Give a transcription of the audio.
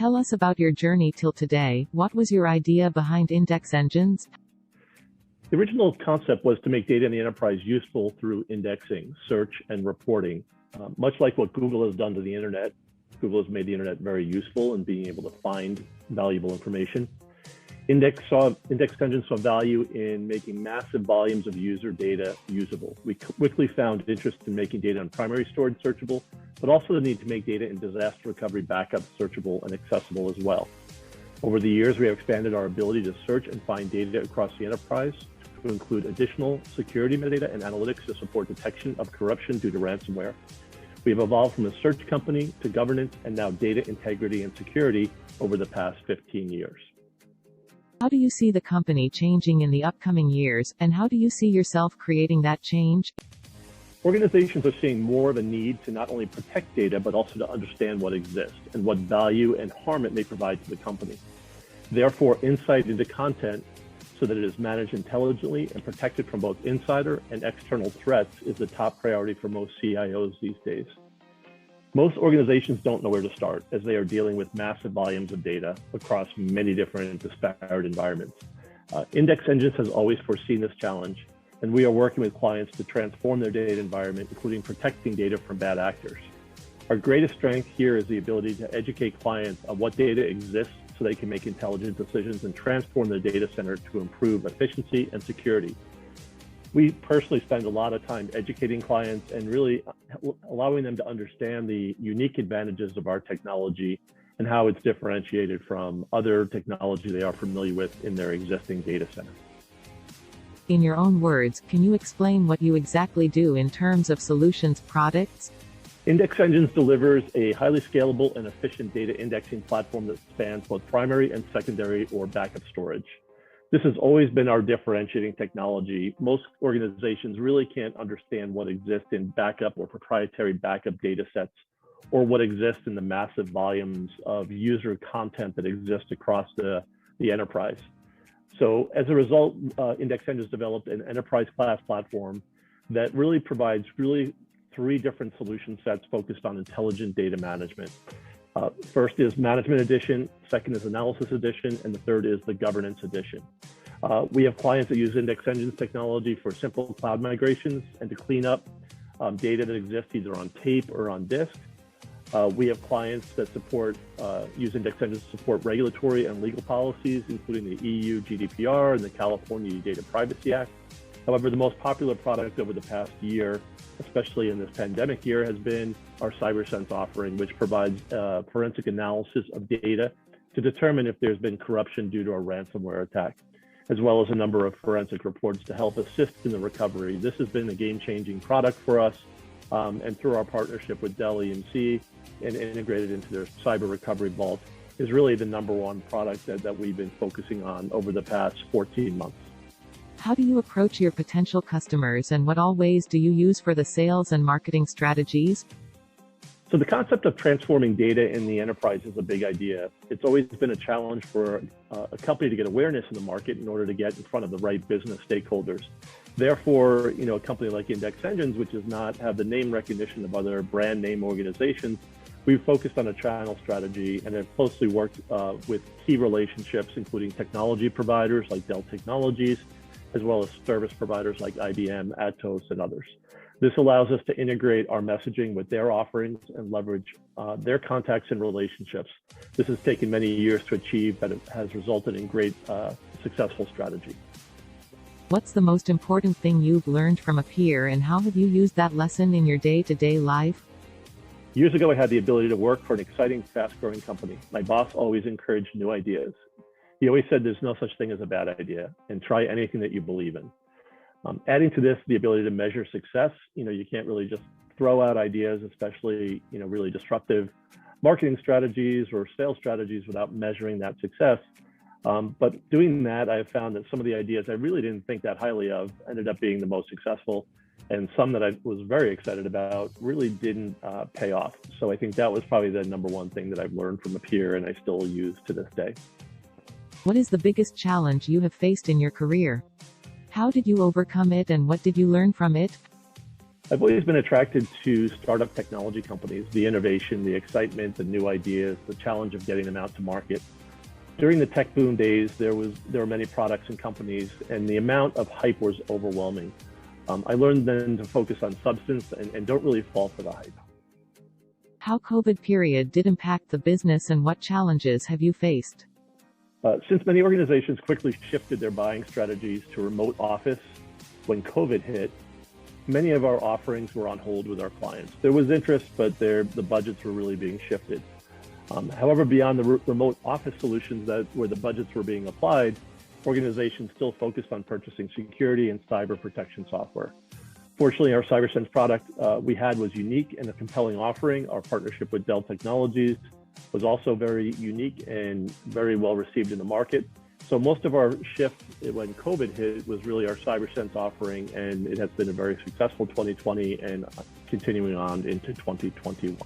Tell us about your journey till today. What was your idea behind index engines? The original concept was to make data in the enterprise useful through indexing, search, and reporting. Much like what Google has done to the internet, Google has made the internet very useful in being able to find valuable information. Index engines saw value in making massive volumes of user data usable. We quickly found interest in making data on primary storage searchable, but also the need to make data in disaster recovery backup searchable and accessible as well. Over the years, we have expanded our ability to search and find data across the enterprise to include additional security metadata and analytics to support detection of corruption due to ransomware. We have evolved from a search company to governance and now data integrity and security over the past 15 years. How do you see the company changing in the upcoming years, and how do you see yourself creating that change? Organizations are seeing more of a need to not only protect data, but also to understand what exists and what value and harm it may provide to the company. Therefore, insight into content so that it is managed intelligently and protected from both insider and external threats is the top priority for most CIOs these days. Most organizations don't know where to start as they are dealing with massive volumes of data across many different disparate environments. Index Engines has always foreseen this challenge, and we are working with clients to transform their data environment, including protecting data from bad actors. Our greatest strength here is the ability to educate clients on what data exists so they can make intelligent decisions and transform their data center to improve efficiency and security. We personally spend a lot of time educating clients and really allowing them to understand the unique advantages of our technology and how it's differentiated from other technology they are familiar with in their existing data center. In your own words, can you explain what you exactly do in terms of solutions products? Index Engines delivers a highly scalable and efficient data indexing platform that spans both primary and secondary or backup storage. This has always been our differentiating technology. Most organizations really can't understand what exists in backup or proprietary backup data sets, or what exists in the massive volumes of user content that exists across the enterprise. So as a result, Index Engines developed an enterprise class platform that really provides three different solution sets focused on intelligent data management. First is Management Edition, second is Analysis Edition, and the third is the Governance Edition. We have clients that use Index Engines technology for simple cloud migrations and to clean up data that exists either on tape or on disk. We have clients that use Index Engines to support regulatory and legal policies, including the EU GDPR and the California Data Privacy Act. However, the most popular product over the past year, especially in this pandemic year, has been our CyberSense offering, which provides forensic analysis of data to determine if there's been corruption due to a ransomware attack, as well as a number of forensic reports to help assist in the recovery. This has been a game-changing product for us, and through our partnership with Dell EMC and integrated into their cyber recovery vault is really the #1 product that we've been focusing on over the past 14 months. How do you approach your potential customers, and what all ways do you use for the sales and marketing strategies? So the concept of transforming data in the enterprise is a big idea. It's always been a challenge for a company to get awareness in the market in order to get in front of the right business stakeholders. Therefore, a company like Index Engines, which does not have the name recognition of other brand name organizations, we've focused on a channel strategy and have closely worked with key relationships, including technology providers like Dell Technologies, as well as service providers like IBM, Atos, and others. This allows us to integrate our messaging with their offerings and leverage their contacts and relationships. This has taken many years to achieve, but it has resulted in great successful strategy. What's the most important thing you've learned from a peer, and how have you used that lesson in your day-to-day life? Years ago, I had the ability to work for an exciting, fast-growing company. My boss always encouraged new ideas. He always said there's no such thing as a bad idea, and try anything that you believe in. Adding to this, the ability to measure success. You can't really just throw out ideas, especially really disruptive marketing strategies or sales strategies without measuring that success. But doing that, I have found that some of the ideas I really didn't think that highly of ended up being the most successful, and some that I was very excited about really didn't pay off. So I think that was probably the #1 thing that I've learned from a peer, and I still use to this day. What is the biggest challenge you have faced in your career? How did you overcome it, and what did you learn from it? I've always been attracted to startup technology companies, the innovation, the excitement, the new ideas, the challenge of getting them out to market. During the tech boom days, there were many products and companies, and the amount of hype was overwhelming. I learned then to focus on substance and don't really fall for the hype. How COVID period did impact the business and what challenges have you faced? Since many organizations quickly shifted their buying strategies to remote office when COVID hit, many of our offerings were on hold with our clients. There was interest, but the budgets were really being shifted. However, beyond the remote office solutions where the budgets were being applied, organizations still focused on purchasing security and cyber protection software. Fortunately, our CyberSense product we had was unique and a compelling offering. Our partnership with Dell Technologies was also very unique and very well received in the market. So most of our shift when COVID hit was really our CyberSense offering, and it has been a very successful 2020 and continuing on into 2021.